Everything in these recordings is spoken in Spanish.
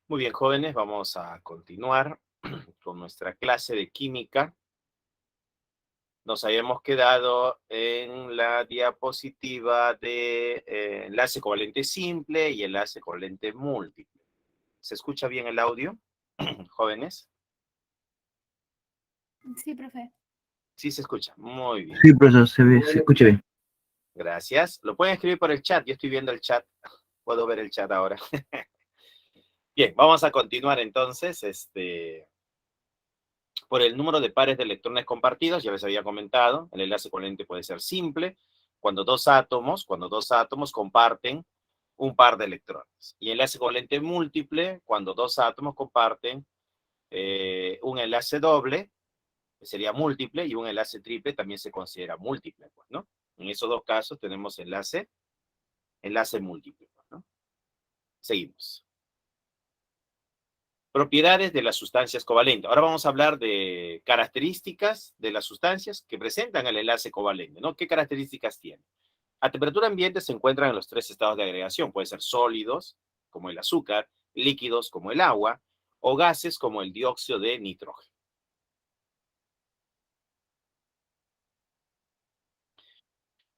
Muy bien, jóvenes, vamos a continuar con nuestra clase de química. Nos habíamos quedado en la diapositiva de enlace covalente simple y enlace covalente múltiple. ¿Se escucha bien el audio, jóvenes? Sí, profe. Sí, se escucha. Muy bien. Sí, profesor, se escucha bien. Gracias. Lo pueden escribir por el chat. Yo estoy viendo el chat. Puedo ver el chat ahora. Bien, vamos a continuar entonces. Por el número de pares de electrones compartidos, ya les había comentado, el enlace covalente puede ser simple, cuando dos átomos comparten un par de electrones. Y enlace covalente múltiple, cuando dos átomos comparten un enlace doble, que sería múltiple, y un enlace triple también se considera múltiple, pues, ¿no? En esos dos casos tenemos enlace múltiple, pues, ¿no? Seguimos. Propiedades de las sustancias covalentes. Ahora vamos a hablar de características de las sustancias que presentan el enlace covalente, ¿no? ¿Qué características tienen? A temperatura ambiente se encuentran en los tres estados de agregación. Pueden ser sólidos, como el azúcar, líquidos, como el agua, o gases, como el dióxido de nitrógeno.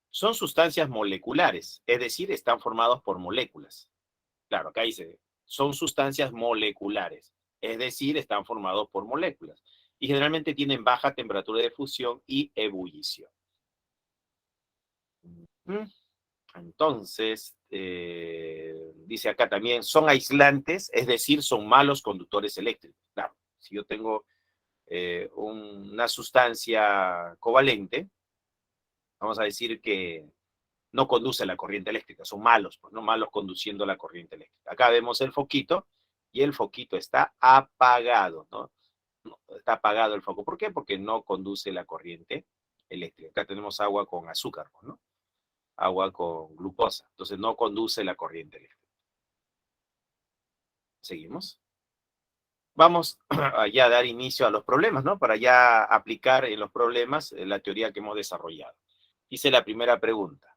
Son sustancias moleculares, es decir, están formados por moléculas. Claro, acá dice, son sustancias moleculares, es decir, están formados por moléculas. Y generalmente tienen baja temperatura de fusión y ebullición. Entonces, dice acá también, son aislantes, es decir, son malos conductores eléctricos. Claro, si yo tengo una sustancia covalente, vamos a decir que no conduce la corriente eléctrica, son malos, pues no malos conduciendo la corriente eléctrica. Acá vemos el foquito y el foquito está apagado, ¿no? Está apagado el foco. ¿Por qué? Porque no conduce la corriente eléctrica. Acá tenemos agua con azúcar, ¿no? Agua con glucosa. Entonces no conduce la corriente eléctrica. Seguimos. Vamos ya a dar inicio a los problemas, ¿no? Para ya aplicar en los problemas la teoría que hemos desarrollado. Hice la primera pregunta.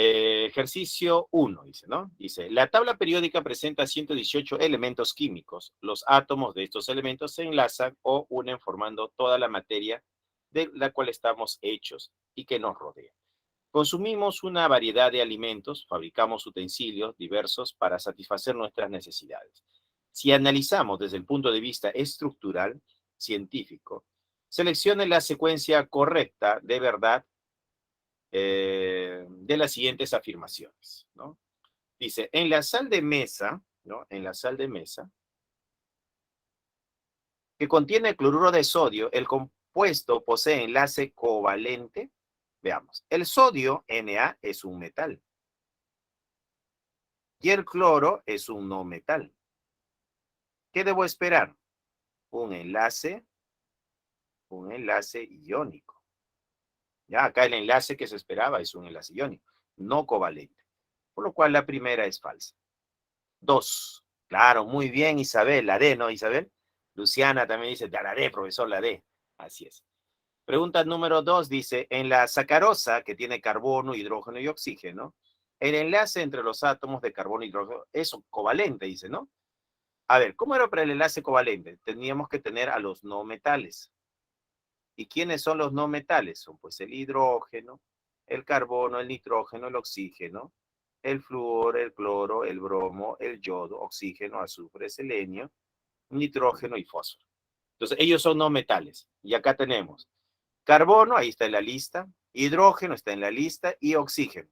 Ejercicio 1, dice, ¿no? Dice, la tabla periódica presenta 118 elementos químicos. Los átomos de estos elementos se enlazan o unen formando toda la materia de la cual estamos hechos y que nos rodea. Consumimos una variedad de alimentos, fabricamos utensilios diversos para satisfacer nuestras necesidades. Si analizamos desde el punto de vista estructural, científico, seleccione la secuencia correcta de verdad de las siguientes afirmaciones, ¿no? Dice, en la sal de mesa, ¿no? En la sal de mesa, que contiene cloruro de sodio, el compuesto posee enlace covalente. Veamos, el sodio, Na, es un metal. Y el cloro es un no metal. ¿Qué debo esperar? Un enlace iónico. Ya, acá el enlace que se esperaba es un enlace iónico, no covalente. Por lo cual la primera es falsa. 2. Claro, muy bien, Isabel, la D, ¿no, Isabel? Luciana también dice, la D, profesor, la D. Así es. Pregunta número 2 dice, en la sacarosa, que tiene carbono, hidrógeno y oxígeno, el enlace entre los átomos de carbono y hidrógeno es covalente, dice, ¿no? A ver, ¿cómo era para el enlace covalente? Teníamos que tener a los no metales. ¿Y quiénes son los no metales? Son pues el hidrógeno, el carbono, el nitrógeno, el oxígeno, el flúor, el cloro, el bromo, el yodo, oxígeno, azufre, selenio, nitrógeno y fósforo. Entonces, ellos son no metales. Y acá tenemos carbono, ahí está en la lista, hidrógeno está en la lista y oxígeno.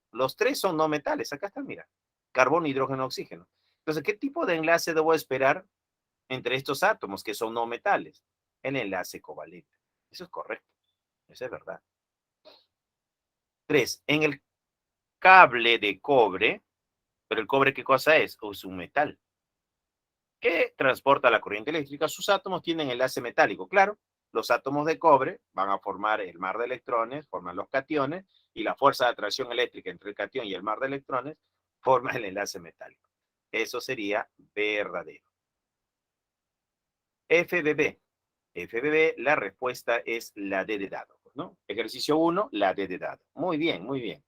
Los tres son no metales, acá está, mira, carbono, hidrógeno, oxígeno. Entonces, ¿qué tipo de enlace debo esperar entre estos átomos que son no metales? El enlace covalente. Eso es correcto, eso es verdad. 3. En el cable de cobre, pero el cobre, ¿qué cosa es? Es un metal que transporta la corriente eléctrica. Sus átomos tienen enlace metálico. Claro, los átomos de cobre van a formar el mar de electrones, forman los cationes, y la fuerza de atracción eléctrica entre el catión y el mar de electrones forma el enlace metálico. Eso sería verdadero. FBB. FBB, la respuesta es la D de dado, ¿no? Ejercicio 1, la D de dado. Muy bien, muy bien.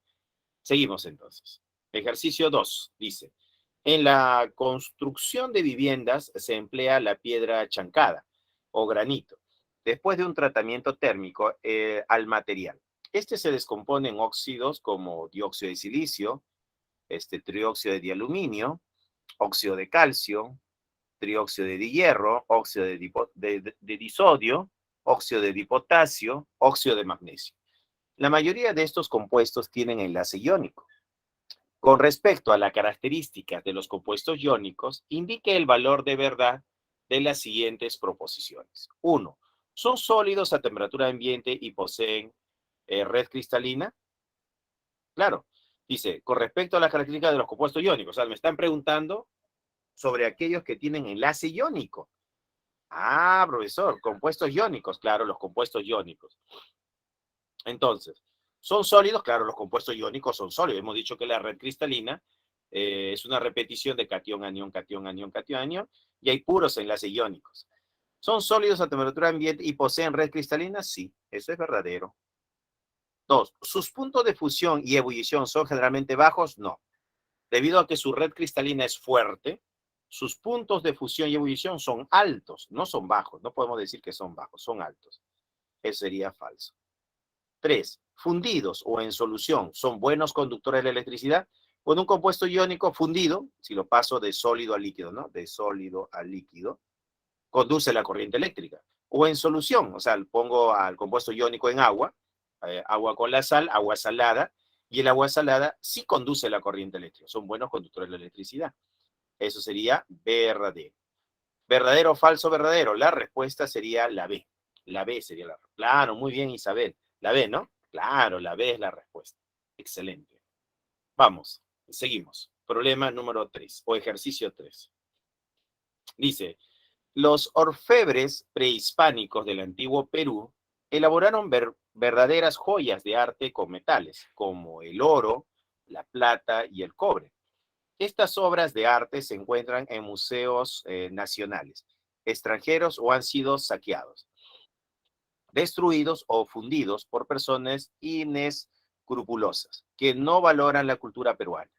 Seguimos entonces. Ejercicio 2 dice, En la construcción de viviendas se emplea la piedra chancada o granito, después de un tratamiento térmico al material. Este se descompone en óxidos como dióxido de silicio, trióxido de dialuminio, óxido de calcio, trióxido de hierro, óxido de disodio, óxido de dipotasio, óxido de magnesio. La mayoría de estos compuestos tienen enlace iónico. Con respecto a las características de los compuestos iónicos, indique el valor de verdad de las siguientes proposiciones. 1. Son sólidos a temperatura ambiente y poseen red cristalina. Claro, dice, con respecto a las características de los compuestos iónicos, o sea, me están preguntando sobre aquellos que tienen enlace iónico. Ah, profesor, compuestos iónicos, claro, los compuestos iónicos. Entonces, ¿son sólidos? Claro, los compuestos iónicos son sólidos. Hemos dicho que la red cristalina es una repetición de cation, anión, cation, anión, cation, anión, y hay puros enlaces iónicos. ¿Son sólidos a temperatura ambiente y poseen red cristalina? Sí, eso es verdadero. 2. ¿Sus puntos de fusión y ebullición son generalmente bajos? No. Debido a que su red cristalina es fuerte, sus puntos de fusión y ebullición son altos, no son bajos. No podemos decir que son bajos, son altos. Eso sería falso. 3. Fundidos o en solución son buenos conductores de la electricidad. Con un compuesto iónico fundido, si lo paso de sólido a líquido, ¿no? De sólido a líquido, conduce la corriente eléctrica. O en solución, o sea, pongo al compuesto iónico en agua, agua con la sal, agua salada, y el agua salada sí conduce la corriente eléctrica. Son buenos conductores de la electricidad. Eso sería verdadero. ¿Verdadero o falso verdadero? La respuesta sería la B. La B sería la respuesta. Claro, muy bien, Isabel. La B, ¿no? Claro, la B es la respuesta. Excelente. Vamos, seguimos. Problema número 3 o ejercicio 3. Dice, los orfebres prehispánicos del antiguo Perú elaboraron verdaderas joyas de arte con metales, como el oro, la plata y el cobre. Estas obras de arte se encuentran en museos nacionales, extranjeros o han sido saqueados, destruidos o fundidos por personas inescrupulosas que no valoran la cultura peruana.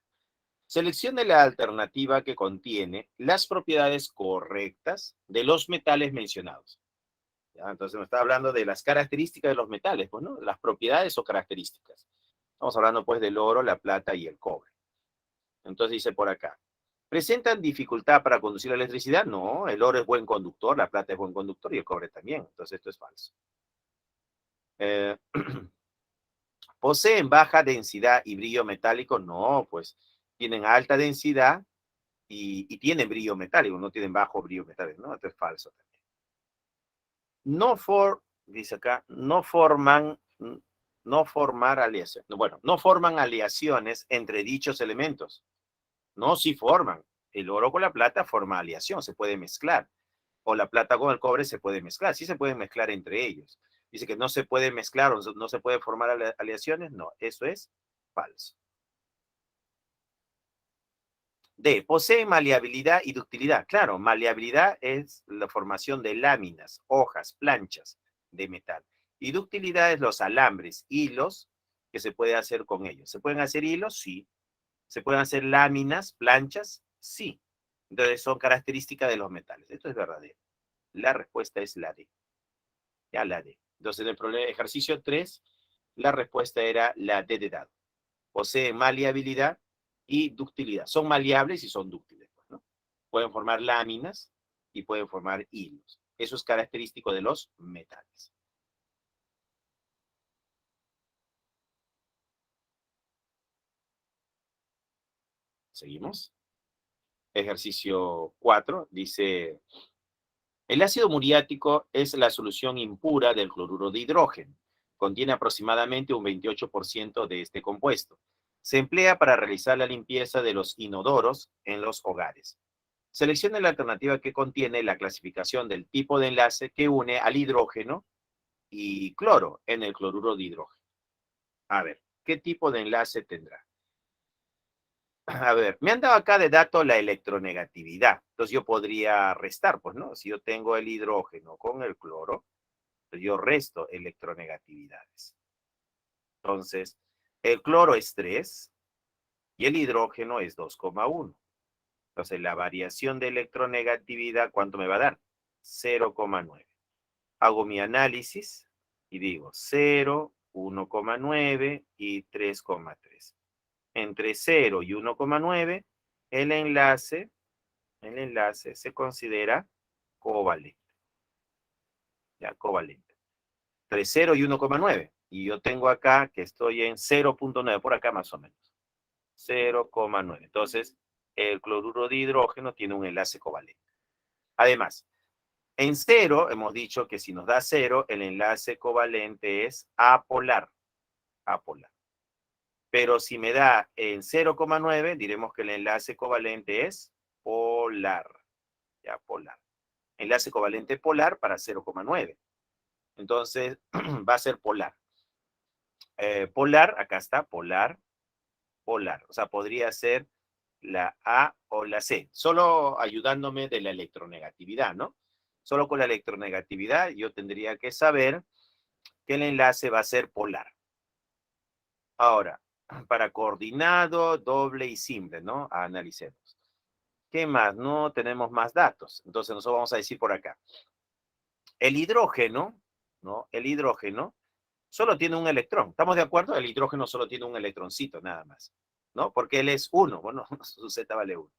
Seleccione la alternativa que contiene las propiedades correctas de los metales mencionados. ¿Ya? Entonces me está hablando de las características de los metales, pues, ¿no? Las propiedades o características. Estamos hablando pues del oro, la plata y el cobre. Entonces dice por acá, ¿presentan dificultad para conducir la electricidad? No, el oro es buen conductor, la plata es buen conductor y el cobre también. Entonces esto es falso. Eh, ¿Poseen baja densidad y brillo metálico? No, pues tienen alta densidad y tienen brillo metálico, no tienen bajo brillo metálico, ¿no? Esto es falso también. Dice acá, no formar aleaciones. Bueno, no forman aleaciones entre dichos elementos. No, sí forman. El oro con la plata forma aleación, se puede mezclar. O la plata con el cobre se puede mezclar, sí se pueden mezclar entre ellos. Dice que no se puede mezclar o no se puede formar aleaciones, no, eso es falso. D, posee maleabilidad y ductilidad. Claro, maleabilidad es la formación de láminas, hojas, planchas de metal. Y ductilidad es los alambres, hilos que se puede hacer con ellos. ¿Se pueden hacer hilos? Sí. ¿Se pueden hacer láminas, planchas? Sí. Entonces son características de los metales. Esto es verdadero. La respuesta es la D. Ya la D. Entonces en el problema, ejercicio 3, la respuesta era la D de dado. Posee maleabilidad y ductilidad. Son maleables y son dúctiles, ¿no? Pueden formar láminas y pueden formar hilos. Eso es característico de los metales. Seguimos. Ejercicio 4 dice, el ácido muriático es la solución impura del cloruro de hidrógeno. Contiene aproximadamente un 28% de este compuesto. Se emplea para realizar la limpieza de los inodoros en los hogares. Seleccione la alternativa que contiene la clasificación del tipo de enlace que une al hidrógeno y cloro en el cloruro de hidrógeno. A ver, ¿qué tipo de enlace tendrá? A ver, me han dado acá de dato la electronegatividad. Entonces yo podría restar, pues, ¿no? Si yo tengo el hidrógeno con el cloro, pues yo resto electronegatividades. Entonces, el cloro es 3 y el hidrógeno es 2,1. Entonces, la variación de electronegatividad, ¿cuánto me va a dar? 0,9. Hago mi análisis y digo 0, 1,9 y 3,3. Entre 0 y 1,9, el enlace se considera covalente. Ya, covalente. Entre 0 y 1,9. Y yo tengo acá que estoy en 0,9, por acá más o menos. 0,9. Entonces, el cloruro de hidrógeno tiene un enlace covalente. Además, en 0 hemos dicho que si nos da 0, el enlace covalente es apolar. Apolar. Pero si me da en 0,9, diremos que el enlace covalente es polar. Ya, polar. Enlace covalente polar para 0,9. Entonces, va a ser polar. Polar, acá está, polar, polar. O sea, podría ser la A o la C, solo ayudándome de la electronegatividad, ¿no? Solo con la electronegatividad yo tendría que saber que el enlace va a ser polar. Ahora, para coordinado, doble y simple, ¿no? Analicemos. ¿Qué más? No tenemos más datos. Entonces nosotros vamos a decir por acá. El hidrógeno, ¿no? El hidrógeno solo tiene un electrón. ¿Estamos de acuerdo? El hidrógeno solo tiene un electroncito, nada más, ¿no? Porque él es 1. Bueno, su Z vale 1.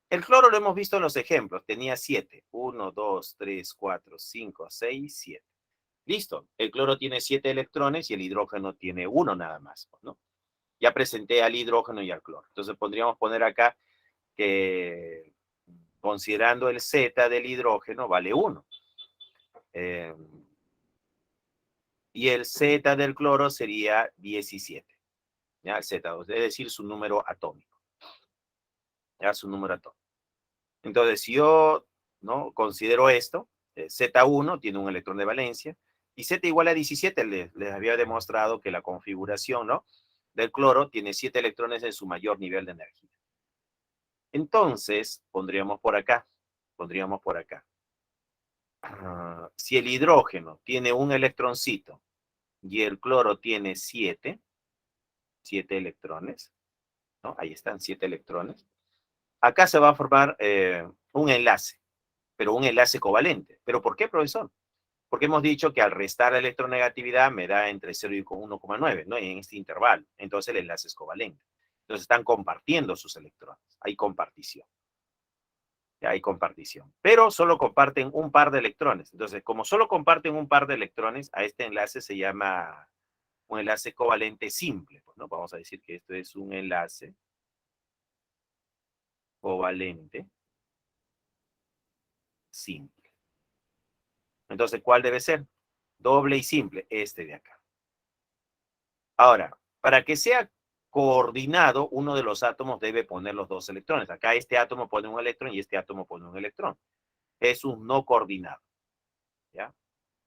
El cloro lo hemos visto en los ejemplos. Tenía 7. 1, 2, 3, 4, 5, 6, 7. Listo. El cloro tiene 7 electrones y el hidrógeno tiene 1 nada más, ¿no? Ya presenté al hidrógeno y al cloro. Entonces podríamos poner acá que considerando el Z del hidrógeno vale 1. Y el Z del cloro sería 17. ¿Ya? El Z, es decir, su número atómico. ¿Ya? Su número atómico. Entonces, si yo, ¿no?, considero esto, Z1 tiene un electrón de valencia, y Z igual a 17, les había demostrado que la configuración, ¿no?, del cloro tiene 7 electrones en su mayor nivel de energía. Entonces, pondríamos por acá. Si el hidrógeno tiene un electroncito y el cloro tiene 7 electrones, ¿no? Ahí están 7 electrones. Acá se va a formar un enlace, pero un enlace covalente. ¿Pero por qué, profesor? Porque hemos dicho que al restar la electronegatividad me da entre 0 y 1,9, ¿no? En este intervalo. Entonces el enlace es covalente. Entonces están compartiendo sus electrones. Hay compartición. Ya hay compartición. Pero solo comparten un par de electrones. Entonces, como solo comparten un par de electrones, a este enlace se llama un enlace covalente simple, ¿no? Vamos a decir que esto es un enlace covalente simple. Entonces, ¿cuál debe ser? Doble y simple, este de acá. Ahora, para que sea coordinado, uno de los átomos debe poner los 2 electrones. Acá este átomo pone un electrón y este átomo pone un electrón. Es un no coordinado, ¿ya?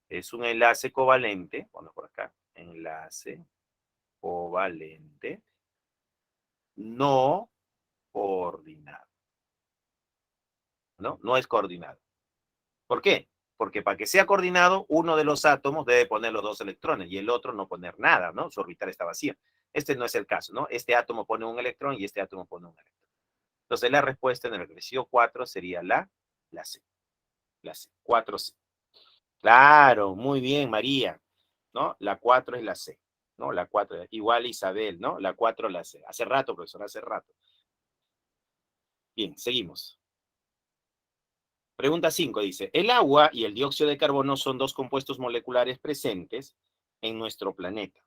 Es un enlace covalente, bueno, por acá, enlace covalente no coordinado, ¿no? No es coordinado. ¿Por qué? Porque para que sea coordinado, uno de los átomos debe poner los 2 electrones y el otro no poner nada, ¿no? Su orbital está vacía. Este no es el caso, ¿no? Este átomo pone un electrón y este átomo pone un electrón. Entonces la respuesta en el ejercicio 4 sería la C. La C, 4C. Claro, muy bien, María, ¿no? La 4 es la C, ¿no? La 4, igual Isabel, ¿no? La 4 la C. Hace rato, profesor, hace rato. Bien, seguimos. Pregunta 5 dice, el agua y el dióxido de carbono son 2 compuestos moleculares presentes en nuestro planeta.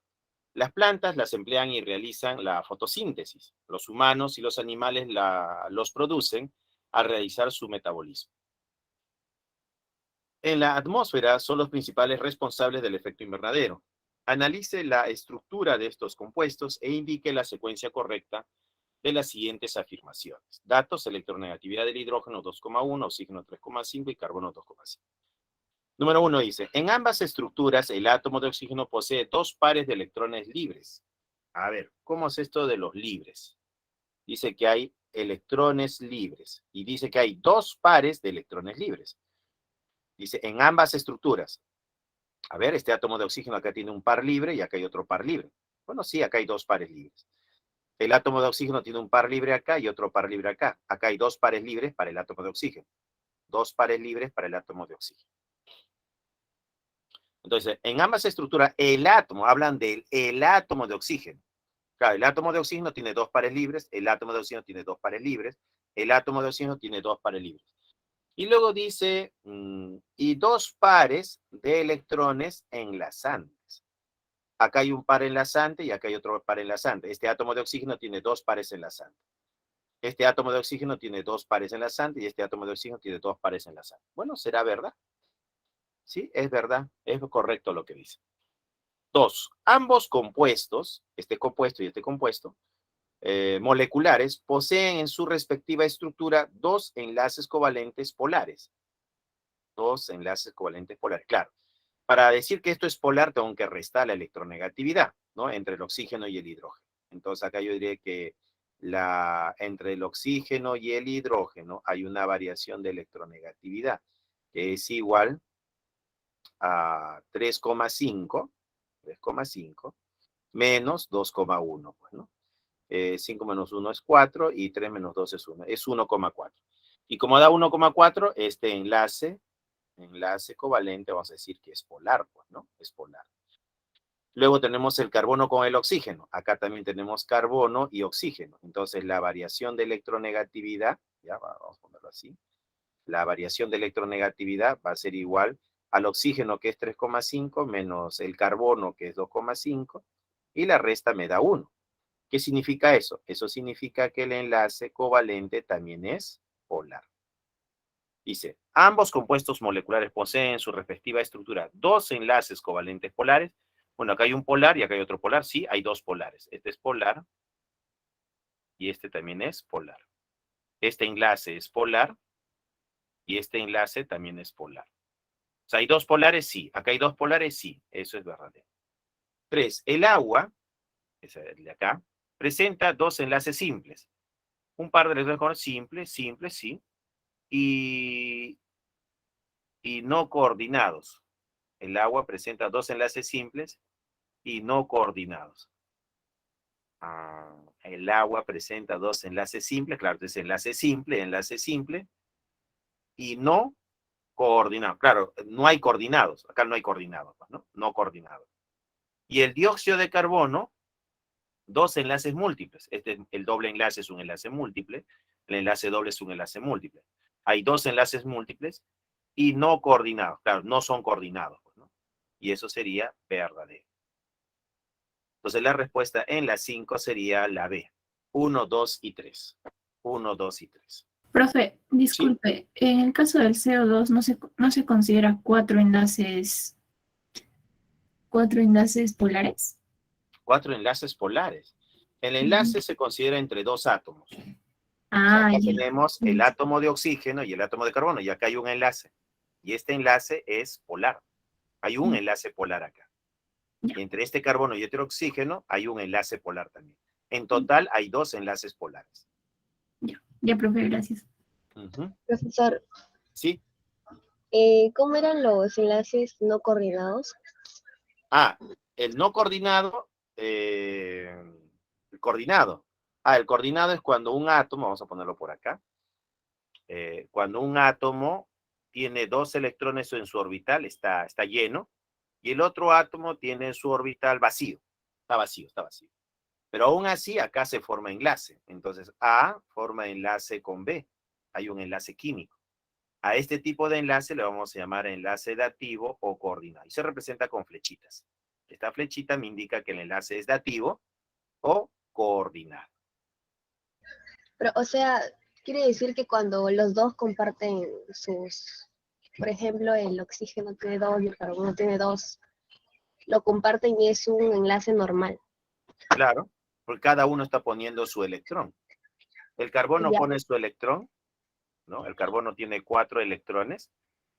Las plantas las emplean y realizan la fotosíntesis. Los humanos y los animales los producen al realizar su metabolismo. En la atmósfera son los principales responsables del efecto invernadero. Analice la estructura de estos compuestos e indique la secuencia correcta de las siguientes afirmaciones. Datos: electronegatividad del hidrógeno 2,1, oxígeno 3,5 y carbono 2,5. Número 1 dice, en ambas estructuras el átomo de oxígeno posee 2 pares de electrones libres. A ver, ¿cómo es esto de los libres? Dice que hay electrones libres y dice que hay 2 pares de electrones libres. Dice, en ambas estructuras. A ver, este átomo de oxígeno acá tiene un par libre y acá hay otro par libre. Bueno, sí, acá hay 2 pares libres. El átomo de oxígeno tiene un par libre acá y otro par libre acá. Acá hay dos pares libres para el átomo de oxígeno. Dos pares libres para el átomo de oxígeno. Entonces, en ambas estructuras, el átomo, hablan del átomo de oxígeno. Claro, el átomo de oxígeno tiene dos pares libres, el átomo de oxígeno tiene dos pares libres, el átomo de oxígeno tiene dos pares libres. Y luego dice, y dos pares de electrones enlazantes. Acá hay un par enlazante y acá hay otro par enlazante. Este átomo de oxígeno tiene dos pares enlazantes. Este átomo de oxígeno tiene dos pares enlazantes y este átomo de oxígeno tiene dos pares enlazantes. Bueno, ¿será verdad? Sí, es verdad, es correcto lo que dice. Dos, ambos compuestos, este compuesto y este compuesto, moleculares, poseen en su respectiva estructura dos enlaces covalentes polares. Dos enlaces covalentes polares, claro. Para decir que esto es polar, tengo que restar la electronegatividad, ¿no? Entre el oxígeno y el hidrógeno. Entonces, acá yo diría que entre el oxígeno y el hidrógeno hay una variación de electronegatividad, que es igual a 3,5 menos 2,1, pues, ¿no? 5 menos 1 es 4 y 3 menos 2 es 1, es 1,4. Y como da 1,4, este enlace covalente, vamos a decir que es polar, pues, ¿no? Es polar. Luego tenemos el carbono con el oxígeno. Acá también tenemos carbono y oxígeno. Entonces, la variación de electronegatividad, ya vamos a ponerlo así, la variación de electronegatividad va a ser igual al oxígeno, que es 3,5, menos el carbono, que es 2,5, y la resta me da 1. ¿Qué significa eso? Eso significa que el enlace covalente también es polar. Dice, ambos compuestos moleculares poseen en su respectiva estructura dos enlaces covalentes polares. Bueno, acá hay un polar y acá hay otro polar. Sí, hay dos polares. Este es polar y este también es polar. Este enlace es polar y este enlace también es polar. O sea, ¿hay dos polares? Sí. ¿Acá hay dos polares? Sí. Eso es verdadero. 3. El agua, esa es de acá, presenta dos enlaces simples. Un par de electrones simples, sí. Y no coordinados. El agua presenta dos enlaces simples y no coordinados. El agua presenta dos enlaces simples, claro, es enlace simple, y no coordinados. Claro, no hay coordinados, acá no hay coordinados, ¿no? No coordinados. Y el dióxido de carbono, dos enlaces múltiples. El doble enlace es un enlace múltiple, el enlace doble es un enlace múltiple. Hay dos enlaces múltiples y no coordinados, claro, no son coordinados, ¿no? Y eso sería verdadero. Entonces la respuesta en la 5 sería la B. 1, 2 y 3. 1, 2 y 3. Profe, ¿Sí? disculpe, en el caso del CO2 no se considera cuatro enlaces polares. 4 enlaces polares. El enlace se considera entre dos átomos. O sea, Ah, acá ya. tenemos el átomo de oxígeno y el átomo de carbono, y acá hay un enlace. Y este enlace es polar. Hay un enlace polar acá. Ya, Y entre este carbono y este oxígeno hay un enlace polar también. En total hay dos enlaces polares. ya, profe, gracias. Profesor, ¿Sí? ¿cómo eran los enlaces no coordinados? El no coordinado, el coordinado. El coordinado es cuando un átomo, vamos a ponerlo por acá, cuando un átomo tiene dos electrones en su orbital, está lleno, y el otro átomo tiene su orbital vacío. Está vacío. Pero aún así, acá se forma enlace. Entonces, A forma enlace con B. Hay un enlace químico. A este tipo de enlace le vamos a llamar enlace dativo o coordinado. Y se representa con flechitas. Esta flechita me indica que el enlace es dativo o coordinado. Pero, o sea, quiere decir que cuando los dos comparten por ejemplo, el oxígeno tiene dos y el carbono tiene dos, lo comparten y es un enlace normal. Claro, porque cada uno está poniendo su electrón. El carbono Ya, pone su electrón, ¿no? El carbono tiene 4 electrones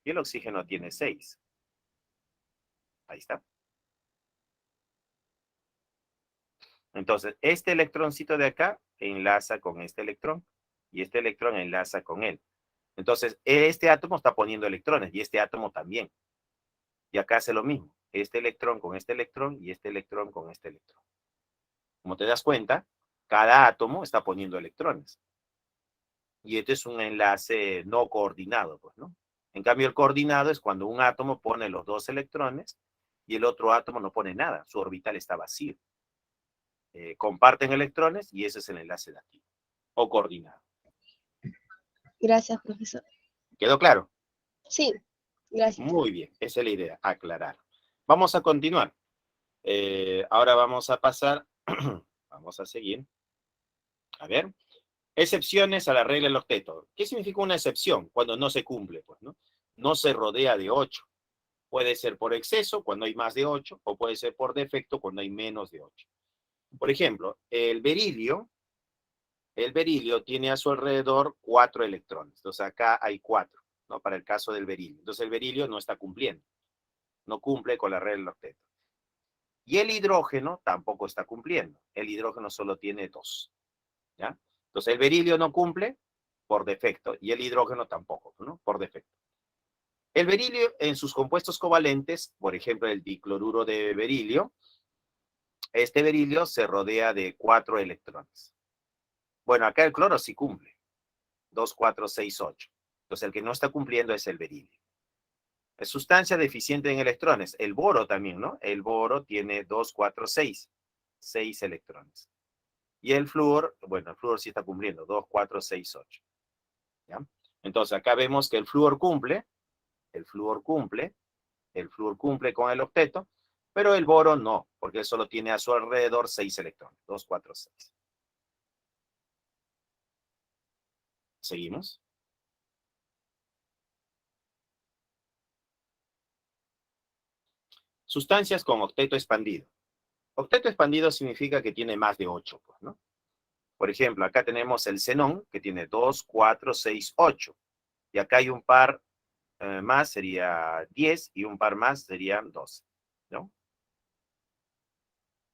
y el oxígeno tiene 6. Ahí está. Entonces, este electroncito de acá enlaza con este electrón y este electrón enlaza con él. Entonces, este átomo está poniendo electrones y este átomo también. Y acá hace lo mismo. Este electrón con este electrón y este electrón con este electrón. Como te das cuenta, Cada átomo está poniendo electrones. Y este es un enlace no coordinado, pues, ¿no? En cambio, el coordinado es cuando un átomo pone los 2 electrones y el otro átomo no pone nada, su orbital está vacío. Comparten electrones y ese es el enlace nativo o coordinado. Gracias, profesor. ¿Quedó claro? Sí, gracias. Muy bien, esa es la idea, aclarar. Vamos a continuar. Ahora vamos a pasar, vamos a seguir. A ver, excepciones a la regla del octeto. ¿Qué significa una excepción? Cuando no se cumple, pues, ¿no? No se rodea de 8. Puede ser por exceso cuando hay más de 8 o puede ser por defecto cuando hay menos de 8. Por ejemplo, el berilio tiene a su alrededor 4 electrones. Entonces acá hay 4, ¿no? Para el caso del berilio. Entonces el berilio no está cumpliendo. No cumple con la regla del octeto. Y el hidrógeno tampoco está cumpliendo. El hidrógeno solo tiene 2. ¿Ya? Entonces el berilio no cumple por defecto y el hidrógeno tampoco, ¿no? Por defecto. El berilio en sus compuestos covalentes, por ejemplo el dicloruro de berilio, este berilio se rodea de 4 electrones. Bueno, acá el cloro sí cumple. 2, 4, 6, 8. Entonces el que no está cumpliendo es el berilio. Es sustancia deficiente en electrones. El boro también, ¿no? El boro tiene 2, 4, 6. 6 electrones. Y el flúor, bueno, el flúor sí está cumpliendo. 2, 4, 6, 8. ¿Ya? Entonces acá vemos que el flúor cumple con el octeto, pero el boro no, porque él solo tiene a su alrededor 6 electrones. 2, 4, 6. Seguimos. Sustancias con octeto expandido. Octeto expandido significa que tiene más de 8, pues, ¿no? Por ejemplo, acá tenemos el xenón, que tiene 2, 4, 6, 8. Y acá hay un par más, sería 10, y un par más serían 12, ¿no?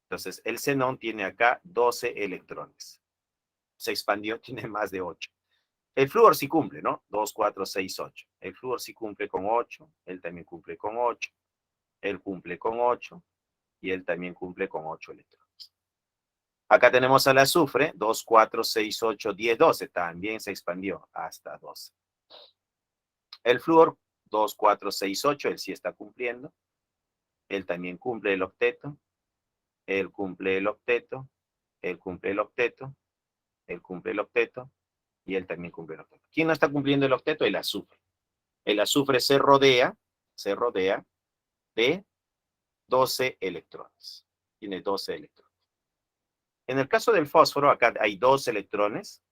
Entonces, el xenón tiene acá 12 electrones. Se expandió, tiene más de 8. El flúor sí cumple, ¿no? 2, 4, 6, 8. El flúor sí cumple con 8, él también cumple con 8, él cumple con 8, y él también cumple con 8 electrones. Acá tenemos al azufre, 2, 4, 6, 8, 10, 12. También se expandió hasta 12. El flúor, 2, 4, 6, 8, él sí está cumpliendo. Él también cumple el octeto. Él cumple el octeto. Él cumple el octeto. Él cumple el octeto. Y él también cumple el octeto. ¿Quién no está cumpliendo el octeto? El azufre. El azufre se rodea de 12 electrones. Tiene 12 electrones. En el caso del fósforo, acá hay 2 electrones.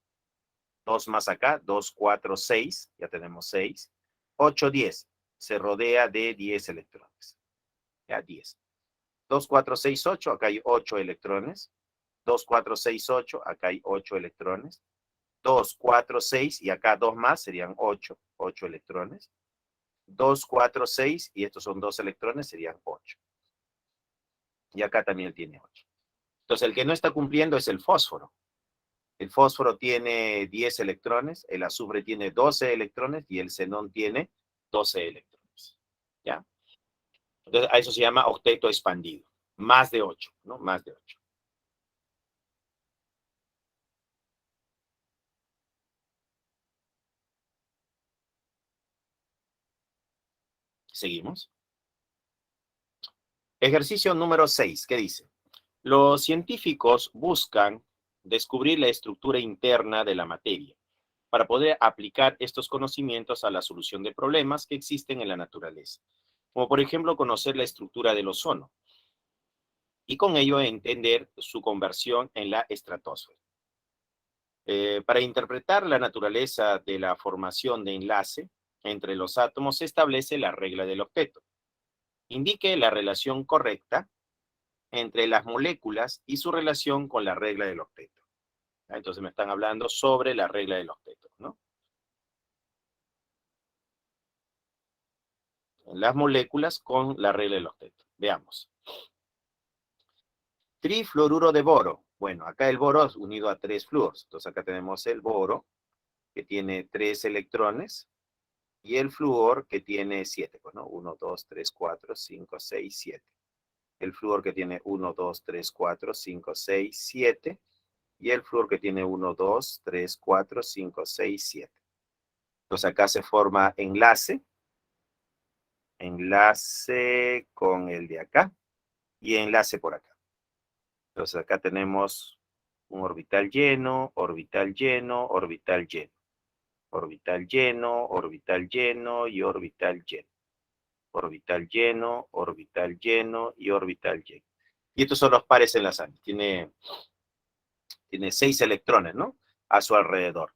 2 más acá, 2, 4, 6. Ya tenemos 6. 8, 10. Se rodea de 10 electrones. Ya 10. 2, 4, 6, 8. Acá hay 8 electrones. 2, 4, 6, 8. Acá hay 8 electrones. 2, 4, 6. Y acá 2 más serían 8. 8 electrones. 2, 4, 6. Y estos son 2 electrones, serían 8. Y acá también tiene 8. Entonces, el que no está cumpliendo es el fósforo. El fósforo tiene 10 electrones, el azufre tiene 12 electrones y el xenón tiene 12 electrones. ¿Ya? Entonces, a eso se llama octeto expandido. Más de 8, ¿no? Más de 8. Seguimos. Ejercicio número 6. ¿Qué dice? Los científicos buscan descubrir la estructura interna de la materia para poder aplicar estos conocimientos a la solución de problemas que existen en la naturaleza, como por ejemplo conocer la estructura del ozono y con ello entender su conversión en la estratosfera. Para interpretar la naturaleza de la formación de enlace entre los átomos se establece la regla del octeto. Indique la relación correcta entre las moléculas y su relación con la regla del octeto. Entonces me están hablando sobre la regla del octeto, ¿no? Las moléculas con la regla del octeto. Veamos. Trifluoruro de boro. Bueno, acá el boro es unido a 3 flúoros. Entonces acá tenemos el boro, que tiene 3 electrones, y el flúor, que tiene 7. Pues, ¿no? 1, 2, 3, 4, 5, 6, 7. El flúor que tiene 1, 2, 3, 4, 5, 6, 7. y el flúor que tiene 1, 2, 3, 4, 5, 6, 7. Entonces acá se forma enlace con el de acá y enlace por acá. Entonces acá tenemos un orbital lleno, orbital lleno, orbital lleno, orbital lleno, orbital lleno y orbital lleno, orbital lleno, orbital lleno y orbital lleno. Y estos son los pares enlazantes. Tiene 6 electrones, ¿no? A su alrededor.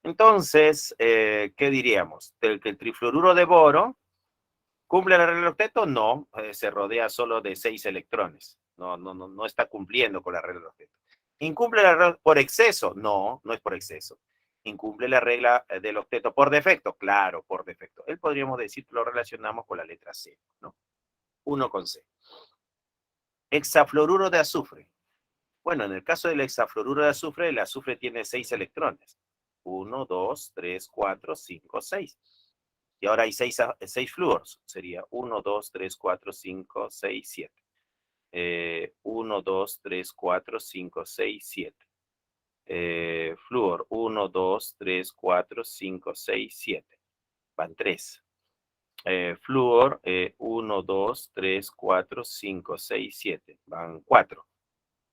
Entonces, ¿qué diríamos? Que el trifluoruro de boro ¿cumple la regla del octeto? No, se rodea solo de 6 electrones. No está cumpliendo con la regla del octeto. ¿Incumple la regla por exceso? No, no es por exceso. ¿Incumple la regla del octeto por defecto? Claro, por defecto. Él podríamos decir que lo relacionamos con la letra C, ¿no? 1 con C. Hexafluoruro de azufre. Bueno, en el caso del hexafluoruro de azufre, el azufre tiene 6 electrones. 1, 2, 3, 4, 5, 6. Y ahora hay 6 flúors. Sería 1, 2, 3, 4, 5, 6, 7. 1, 2, 3, 4, 5, 6, 7. Flúor 1, 2, 3, 4, 5, 6, 7. Van 3. Flúor 1, 2, 3, 4, 5, 6, 7. Van 4.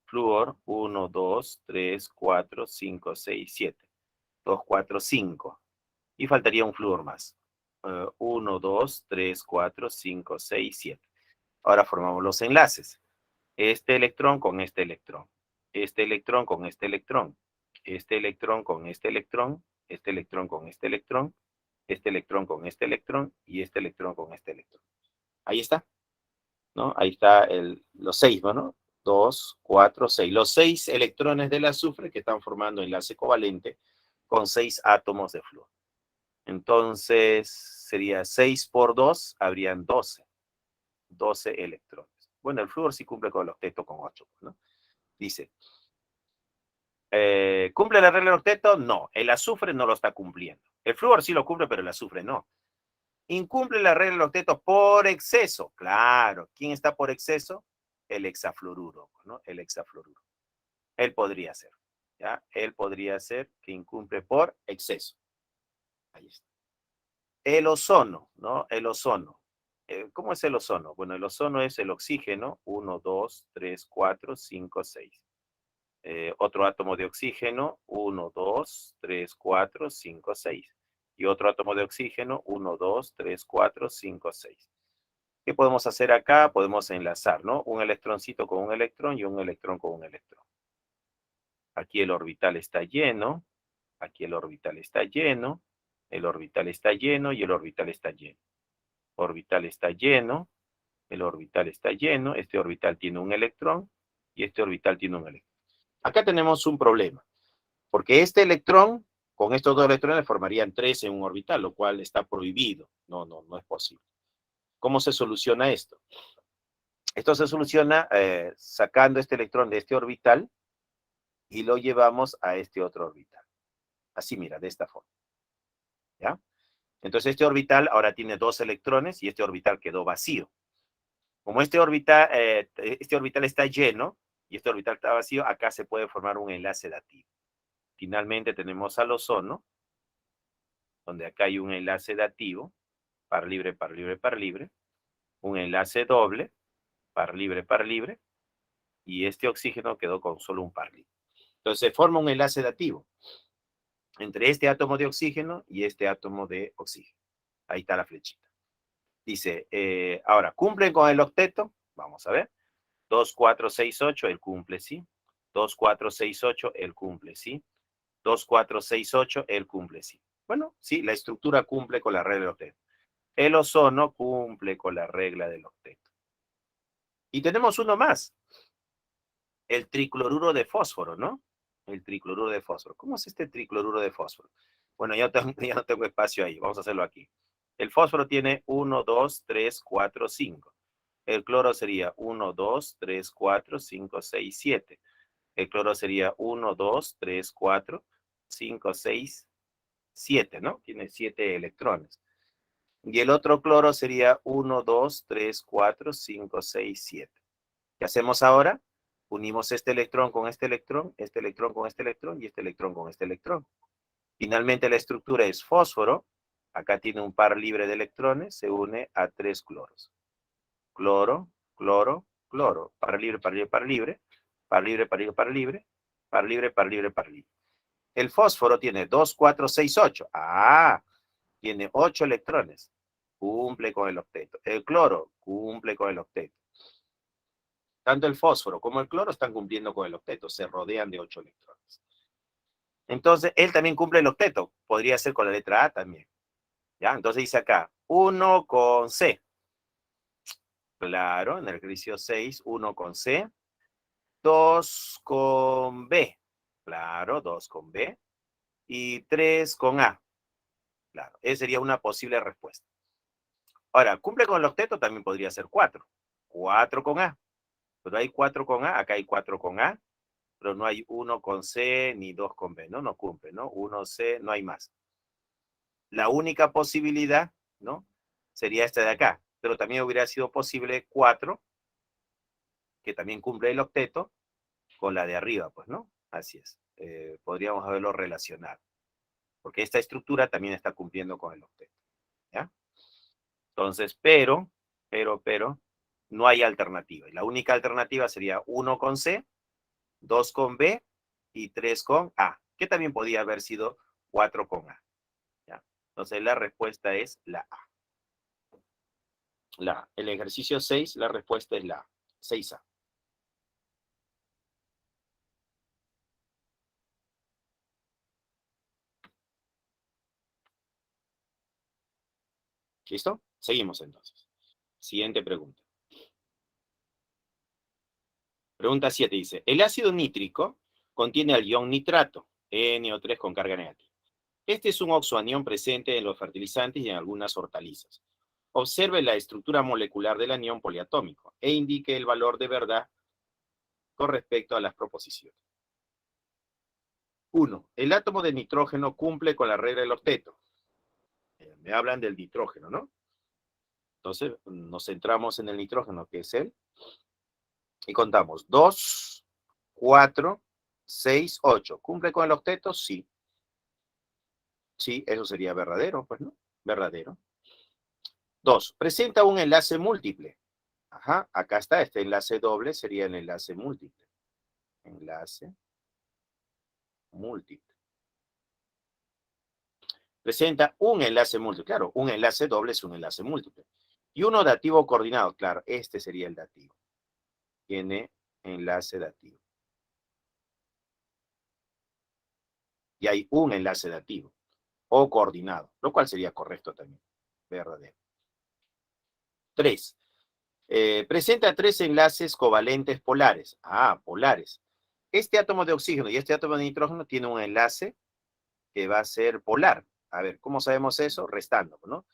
Flúor 1, 2, 3, 4, 5, 6, 7. 2, 4, 5. Y faltaría un flúor más. 1, 2, 3, 4, 5, 6, 7. Ahora formamos los enlaces. Este electrón con este electrón. Este electrón con este electrón. Este electrón con este electrón. Este electrón con este electrón. Este electrón con este electrón. Y este electrón con este electrón. Ahí está, ¿no? Ahí está los 6, ¿no? 2, 4, 6. Los 6 electrones del azufre que están formando enlace covalente con 6 átomos de flúor. Entonces, sería 6 por 2, habrían 12. 12 electrones. Bueno, el flúor sí cumple con el octeto con 8, ¿no? Dice, ¿cumple la regla del octeto? No, el azufre no lo está cumpliendo. El flúor sí lo cumple, pero el azufre no. ¿Incumple la regla del octeto por exceso? Claro. ¿Quién está por exceso? El hexafluoruro, ¿no? El hexafluoruro. Él podría ser, ¿ya? Él podría ser que incumple por exceso. Ahí está. El ozono, ¿no? El ozono. ¿Cómo es el ozono? Bueno, el ozono es el oxígeno, 1, 2, 3, 4, 5, 6. Otro átomo de oxígeno, 1, 2, 3, 4, 5, 6. Y otro átomo de oxígeno, 1, 2, 3, 4, 5, 6. ¿Qué podemos hacer acá? Podemos enlazar, ¿no? Un electroncito con un electrón y un electrón con un electrón. Aquí el orbital está lleno, aquí el orbital está lleno, el orbital está lleno y el orbital está lleno. Orbital está lleno, el orbital está lleno, este orbital tiene un electrón y este orbital tiene un electrón. Acá tenemos un problema, porque este electrón, con estos dos electrones formarían 3 en un orbital, lo cual está prohibido. No es posible. ¿Cómo se soluciona esto? Esto se soluciona sacando este electrón de este orbital y lo llevamos a este otro orbital. Así, mira, de esta forma. ¿Ya? Entonces este orbital ahora tiene 2 electrones y este orbital quedó vacío. Como este orbital está lleno y este orbital está vacío, acá se puede formar un enlace dativo. Finalmente tenemos al ozono, donde acá hay un enlace dativo, par libre, par libre, par libre, un enlace doble, par libre, y este oxígeno quedó con solo un par libre. Entonces se forma un enlace dativo entre este átomo de oxígeno y este átomo de oxígeno. Ahí está la flechita. Dice, ahora, ¿cumplen con el octeto? Vamos a ver. 2, 4, 6, 8, él cumple, ¿sí? 2, 4, 6, 8, él cumple, ¿sí? 2, 4, 6, 8, él cumple, ¿sí? Bueno, sí, la estructura cumple con la regla del octeto. El ozono cumple con la regla del octeto. Y tenemos uno más. El tricloruro de fósforo, ¿no? El tricloruro de fósforo. ¿Cómo es este tricloruro de fósforo? Bueno, ya no tengo espacio ahí. Vamos a hacerlo aquí. El fósforo tiene 1, 2, 3, 4, 5. El cloro sería 1, 2, 3, 4, 5, 6, 7. El cloro sería 1, 2, 3, 4, 5, 6, 7, ¿no? Tiene 7 electrones. Y el otro cloro sería 1, 2, 3, 4, 5, 6, 7. ¿Qué hacemos ahora? Unimos este electrón con este electrón con este electrón y este electrón con este electrón. Finalmente la estructura es fósforo. Acá tiene un par libre de electrones, se une a 3 cloros. Cloro, cloro, cloro. Par libre, par libre, par libre. Par libre, par libre, par libre. Par libre, par libre, par libre. El fósforo tiene 2, 4, 6, 8. Ah, tiene 8 electrones. Cumple con el octeto. El cloro cumple con el octeto. Tanto el fósforo como el cloro están cumpliendo con el octeto. Se rodean de 8 electrones. Entonces, él también cumple el octeto. Podría ser con la letra A también. ¿Ya? Entonces dice acá, 1 con C. Claro, en el ejercicio 6, 1 con C. 2 con B. Claro, 2 con B. Y 3 con A. Claro, esa sería una posible respuesta. Ahora, cumple con el octeto, también podría ser 4. 4 con A. Pero hay 4 con A, acá hay 4 con A, pero no hay 1 con C ni 2 con B, ¿no? No cumple, ¿no? 1 C, no hay más. La única posibilidad, ¿no? Sería esta de acá, pero también hubiera sido posible 4, que también cumple el octeto, con la de arriba, pues, ¿no? Así es. Podríamos haberlo relacionado, porque esta estructura también está cumpliendo con el octeto, ¿ya? Entonces, pero, no hay alternativa. Y la única alternativa sería 1 con C, 2 con B y 3 con A, que también podía haber sido 4 con A, ¿ya? Entonces, la respuesta es la A. El ejercicio 6, la respuesta es la A, 6A. ¿Listo? Seguimos entonces. Siguiente pregunta. Pregunta 7 dice, el ácido nítrico contiene al ion nitrato, NO3 con carga negativa. Este es un oxoanión presente en los fertilizantes y en algunas hortalizas. Observe la estructura molecular del anión poliatómico e indique el valor de verdad con respecto a las proposiciones. 1. El átomo de nitrógeno cumple con la regla del octeto. Me hablan del nitrógeno, ¿no? Entonces, nos centramos en el nitrógeno, que es él. Y contamos 2, 4, 6, 8. ¿Cumple con el octeto? Sí. Sí, eso sería verdadero, pues, ¿no? Verdadero. 2. Presenta un enlace múltiple. Ajá, acá está, este enlace doble sería el enlace múltiple. Enlace múltiple. Presenta un enlace múltiple. Claro, un enlace doble es un enlace múltiple. Y uno dativo coordinado. Claro, este sería el dativo. Tiene enlace dativo. Y hay un enlace dativo o coordinado, lo cual sería correcto también. Verdadero. 3. Presenta 3 enlaces covalentes polares. Ah, polares. Este átomo de oxígeno y este átomo de nitrógeno tiene un enlace que va a ser polar. A ver, ¿cómo sabemos eso? Restando, ¿no?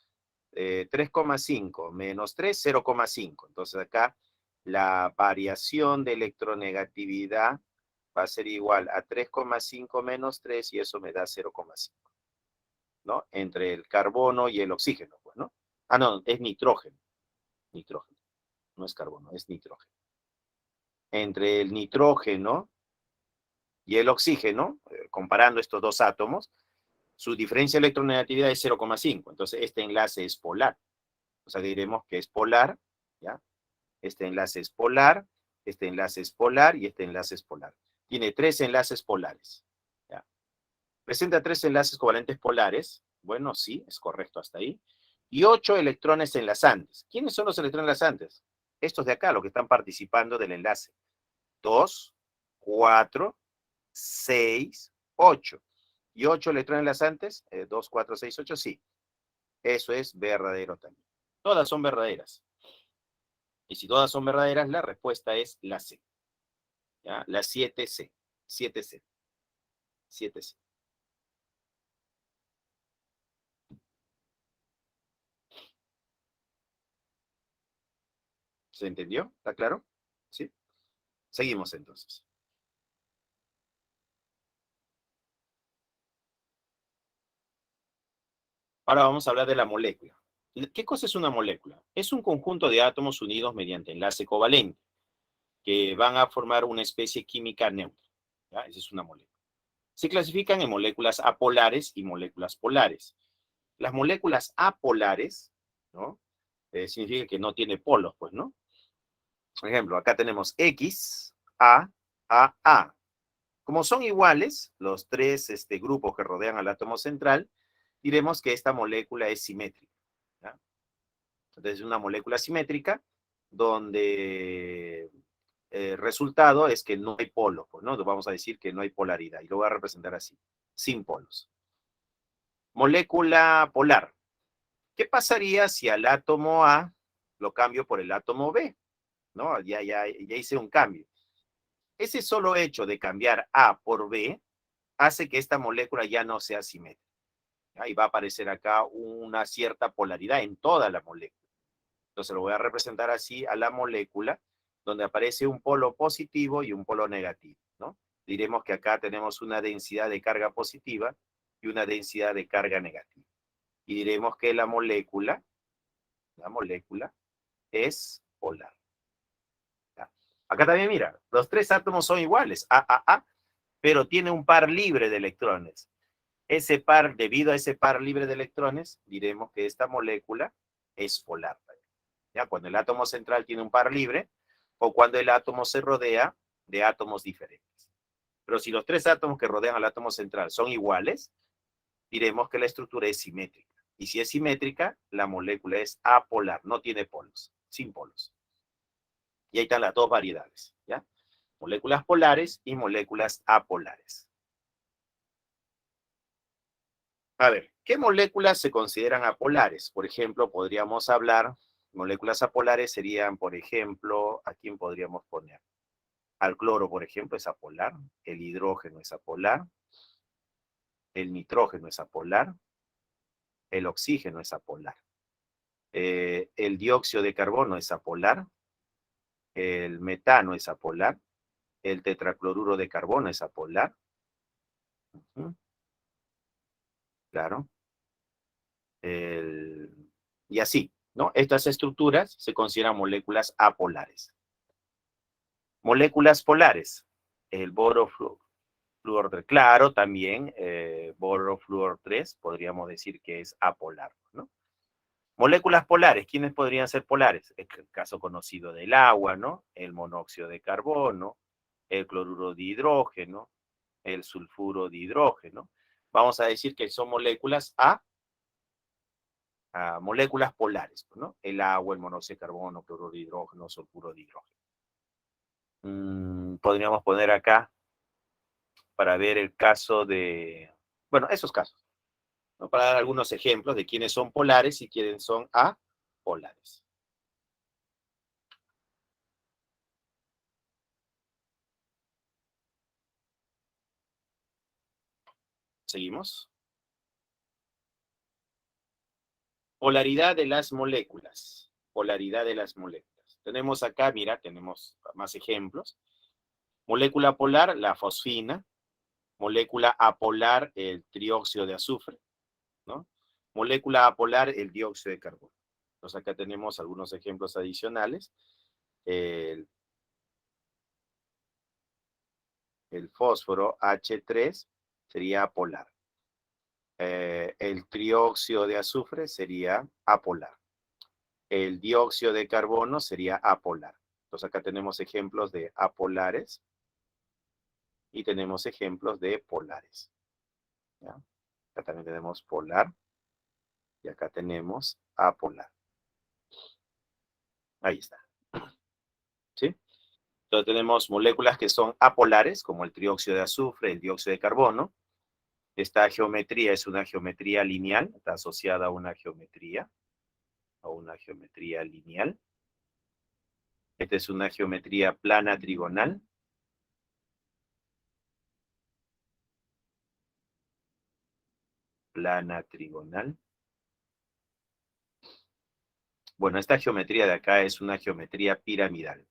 3,5 menos 3, 0,5. Entonces acá la variación de electronegatividad va a ser igual a 3,5 menos 3 y eso me da 0,5, ¿no? Entre el carbono y el oxígeno, pues, ¿no? Ah, no, es nitrógeno. Nitrógeno. No es carbono, es nitrógeno. Entre el nitrógeno y el oxígeno, comparando estos dos átomos, su diferencia de electronegatividad es 0,5. Entonces, este enlace es polar. O sea, diremos que es polar, ¿ya? Este enlace es polar, este enlace es polar y este enlace es polar. Tiene 3 enlaces polares, ¿ya? Presenta 3 enlaces covalentes polares. Bueno, sí, es correcto hasta ahí. Y 8 electrones enlazantes. ¿Quiénes son los electrones enlazantes? Estos de acá, los que están participando del enlace. 2, 4, 6, 8. ¿Y 8 electrones enlazantes? 2, 4, 6, 8, sí. Eso es verdadero también. Todas son verdaderas. Y si todas son verdaderas, la respuesta es la C. ¿Ya? La 7C. 7C. 7C. ¿Se entendió? ¿Está claro? ¿Sí? Seguimos entonces. Ahora vamos a hablar de la molécula. ¿Qué cosa es una molécula? Es un conjunto de átomos unidos mediante enlace covalente. que van a formar una especie química neutra. ¿Ya? Esa es una molécula. Se clasifican en moléculas apolares y moléculas polares. Las moléculas apolares, ¿no? Significa que no tiene polos, pues, ¿no? Por ejemplo, acá tenemos X, A. Como son iguales los tres grupos que rodean al átomo central, diremos que esta molécula es simétrica. ¿Ya? Entonces, es una molécula simétrica donde el resultado es que no hay polos, pues, ¿no? Vamos a decir que no hay polaridad y lo voy a representar así, sin polos. Molécula polar. ¿Qué pasaría si al átomo A lo cambio por el átomo B? ¿No? Ya hice un cambio. Ese solo hecho de cambiar A por B hace que esta molécula ya no sea simétrica. ¿Ya? Y va a aparecer acá una cierta polaridad en toda la molécula. Entonces lo voy a representar así a la molécula, donde aparece un polo positivo y un polo negativo, ¿no? Diremos que acá tenemos una densidad de carga positiva y una densidad de carga negativa. Y diremos que la molécula es polar. ¿Ya? Acá también, mira, los tres átomos son iguales, A, pero tiene un par libre de electrones. Ese par, debido a ese par libre de electrones, diremos que esta molécula es polar. ¿Ya? Cuando el átomo central tiene un par libre o cuando el átomo se rodea de átomos diferentes. Pero si los tres átomos que rodean al átomo central son iguales, diremos que la estructura es simétrica. Y si es simétrica, la molécula es apolar, no tiene polos, sin polos. Y ahí están las dos variedades, ¿ya? Moléculas polares y moléculas apolares. A ver, ¿qué moléculas se consideran apolares? Por ejemplo, podríamos hablar, moléculas apolares serían, por ejemplo, ¿a quién podríamos poner? Al cloro, por ejemplo, es apolar, el hidrógeno es apolar, el nitrógeno es apolar, el oxígeno es apolar, el dióxido de carbono es apolar, el metano es apolar, el tetracloruro de carbono es apolar. Claro. Y así, ¿no? Estas estructuras se consideran moléculas apolares. Moléculas polares. El boro fluor 3, claro, también boro fluor 3, podríamos decir que es apolar, ¿no? Moléculas polares, ¿quiénes podrían ser polares? El caso conocido del agua, ¿no? El monóxido de carbono, el cloruro de hidrógeno, el sulfuro de hidrógeno. Vamos a decir que son moléculas a moléculas polares, ¿no? El agua, el monóxido de carbono, cloruro de hidrógeno, sulfuro de hidrógeno. Podríamos poner acá para ver el caso de, bueno, esos casos, ¿no? Para dar algunos ejemplos de quiénes son polares y quiénes son apolares. Seguimos. Polaridad de las moléculas. Polaridad de las moléculas. Tenemos acá, mira, tenemos más ejemplos. Molécula polar, la fosfina. Molécula apolar, el trióxido de azufre, ¿no? Molécula apolar, el dióxido de carbono. Entonces acá tenemos algunos ejemplos adicionales. El fósforo H3 sería apolar. El trióxido de azufre sería apolar. El dióxido de carbono sería apolar. Entonces acá tenemos ejemplos de apolares y tenemos ejemplos de polares. ¿Ya? Acá también tenemos polar y acá tenemos apolar. Ahí está. ¿Sí? Entonces tenemos moléculas que son apolares, como el trióxido de azufre, el dióxido de carbono. Esta geometría es una geometría lineal, está asociada a una geometría lineal. Esta es una geometría plana trigonal. Plana trigonal. Bueno, esta geometría de acá es una geometría piramidal.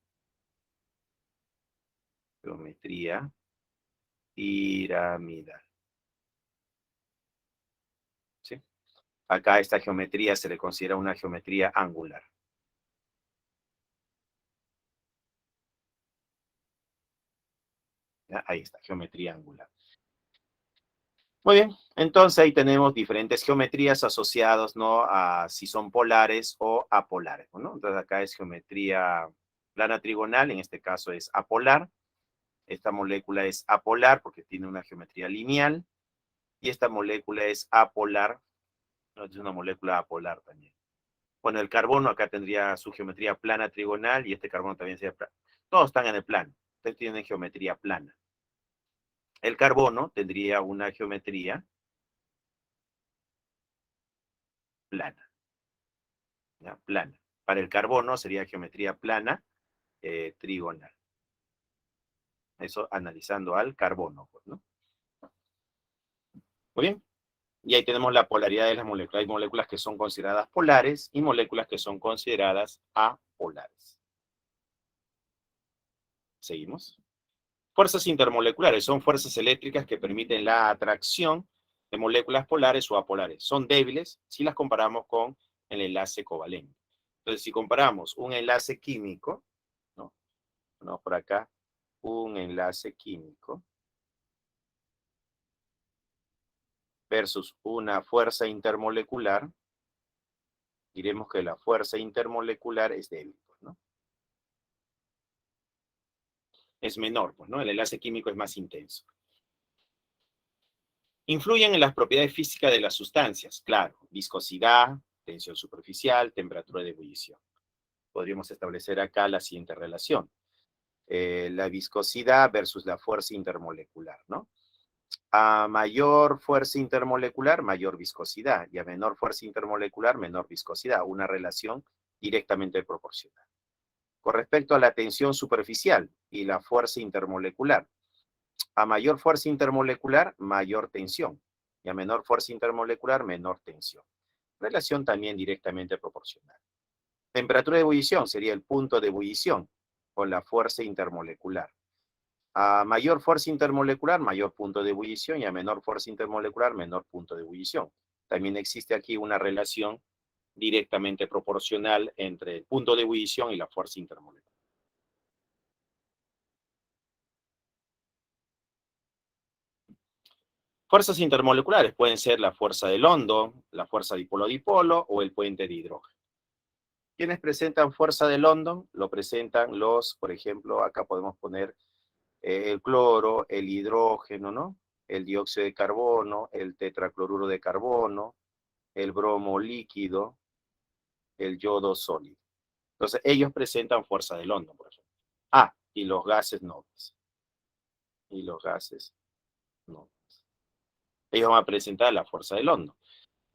Geometría piramidal. ¿Sí? Acá esta geometría se le considera una geometría angular. ¿Ya? Ahí está, geometría angular. Muy bien, entonces ahí tenemos diferentes geometrías asociadas, ¿no? A si son polares o apolares, ¿no? Entonces acá es geometría plana trigonal, en este caso es apolar. Esta molécula es apolar porque tiene una geometría lineal. Y esta molécula es apolar, ¿no? Es una molécula apolar también. Bueno, el carbono acá tendría su geometría plana trigonal y este carbono también sería plano. Todos están en el plano. Ustedes tienen geometría plana. El carbono tendría una geometría plana. ¿Ya? Plana. Para el carbono sería geometría plana trigonal. Eso analizando al carbono, pues, ¿no? Muy bien. Y ahí tenemos la polaridad de las moléculas. Hay moléculas que son consideradas polares y moléculas que son consideradas apolares. Seguimos. Fuerzas intermoleculares son fuerzas eléctricas que permiten la atracción de moléculas polares o apolares. Son débiles si las comparamos con el enlace covalente. Entonces, si comparamos un enlace químico, ¿no? Bueno, por acá, un enlace químico versus una fuerza intermolecular, diremos que la fuerza intermolecular es débil, pues, ¿no? Es menor, pues, ¿no? El enlace químico es más intenso. Influyen en las propiedades físicas de las sustancias, claro, viscosidad, tensión superficial, temperatura de ebullición. Podríamos establecer acá la siguiente relación. La viscosidad versus la fuerza intermolecular, ¿no? A mayor fuerza intermolecular, mayor viscosidad, y a menor fuerza intermolecular, menor viscosidad, una relación directamente proporcional. Con respecto a la tensión superficial y la fuerza intermolecular, a mayor fuerza intermolecular, mayor tensión, y a menor fuerza intermolecular, menor tensión. Relación también directamente proporcional. Temperatura de ebullición sería el punto de ebullición con la fuerza intermolecular. A mayor fuerza intermolecular, mayor punto de ebullición, y a menor fuerza intermolecular, menor punto de ebullición. También existe aquí una relación directamente proporcional entre el punto de ebullición y la fuerza intermolecular. Fuerzas intermoleculares pueden ser la fuerza del hondo, la fuerza dipolo-dipolo o el puente de hidrógeno. ¿Quiénes presentan fuerza del hondo? Lo presentan los, por ejemplo, acá podemos poner el cloro, el hidrógeno, ¿no? El dióxido de carbono, el tetracloruro de carbono, el bromo líquido, el yodo sólido. Entonces, ellos presentan fuerza del hondo, por ejemplo. Ah, y los gases nobles. Y los gases nobles. Ellos van a presentar la fuerza del hondo.